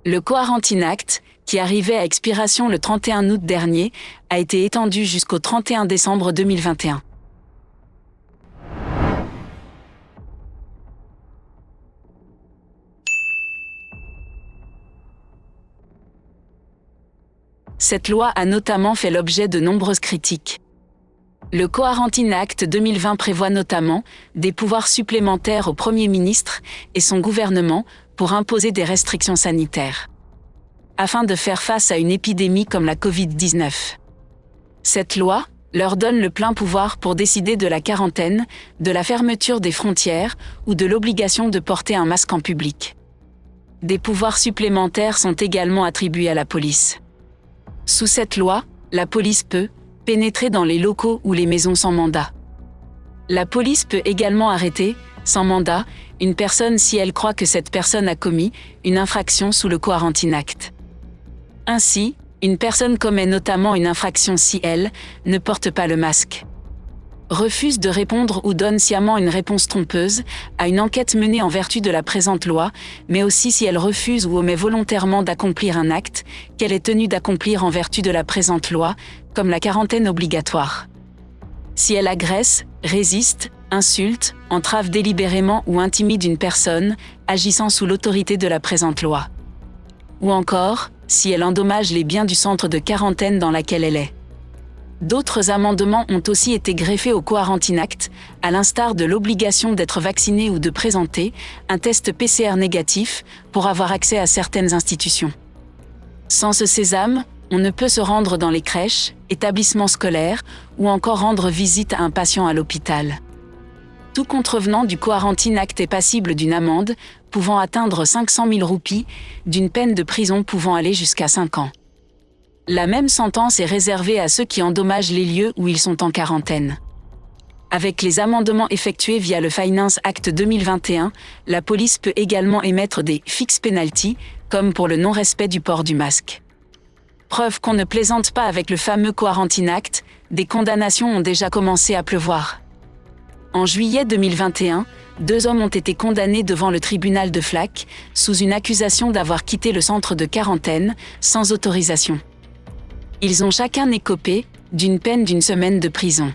Le Quarantine Act, qui arrivait à expiration le 31 août dernier, a été étendu jusqu'au 31 décembre 2021. Cette loi a notamment fait l'objet de nombreuses critiques. Le Quarantine Act 2020 prévoit notamment des pouvoirs supplémentaires au Premier ministre et son gouvernement pour imposer des restrictions sanitaires, afin de faire face à une épidémie comme la Covid-19. Cette loi leur donne le plein pouvoir pour décider de la quarantaine, de la fermeture des frontières ou de l'obligation de porter un masque en public. Des pouvoirs supplémentaires sont également attribués à la police. Sous cette loi, la police peut pénétrer dans les locaux ou les maisons sans mandat. La police peut également arrêter, sans mandat, une personne si elle croit que cette personne a commis une infraction sous le Quarantine Act. Ainsi, une personne commet notamment une infraction si elle ne porte pas le masque, refuse de répondre ou donne sciemment une réponse trompeuse à une enquête menée en vertu de la présente loi, mais aussi si elle refuse ou omet volontairement d'accomplir un acte qu'elle est tenue d'accomplir en vertu de la présente loi, comme la quarantaine obligatoire. Si elle agresse, résiste, insulte, entrave délibérément ou intimide une personne agissant sous l'autorité de la présente loi. Ou encore, si elle endommage les biens du centre de quarantaine dans laquelle elle est. D'autres amendements ont aussi été greffés au Quarantine Act, à l'instar de l'obligation d'être vacciné ou de présenter un test PCR négatif pour avoir accès à certaines institutions. Sans ce sésame, on ne peut se rendre dans les crèches, établissements scolaires ou encore rendre visite à un patient à l'hôpital. Tout contrevenant du Quarantine Act est passible d'une amende pouvant atteindre 500 000 roupies, d'une peine de prison pouvant aller jusqu'à 5 ans. La même sentence est réservée à ceux qui endommagent les lieux où ils sont en quarantaine. Avec les amendements effectués via le Finance Act 2021, la police peut également émettre des « fixed penalties », comme pour le non-respect du port du masque. Preuve qu'on ne plaisante pas avec le fameux Quarantine Act, des condamnations ont déjà commencé à pleuvoir. En juillet 2021, 2 hommes ont été condamnés devant le tribunal de Flac, sous une accusation d'avoir quitté le centre de quarantaine, sans autorisation. Ils ont chacun écopé d'une peine d'1 semaine de prison.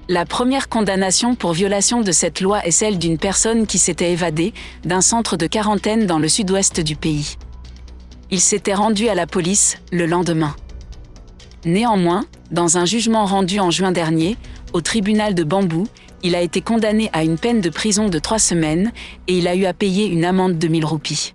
La première condamnation pour violation de cette loi est celle d'une personne qui s'était évadée d'un centre de quarantaine dans le sud-ouest du pays. Il s'était rendu à la police le lendemain. Néanmoins, dans un jugement rendu en juin dernier, au tribunal de Bambou, il a été condamné à une peine de prison de 3 semaines et il a eu à payer une amende de 1 000 roupies.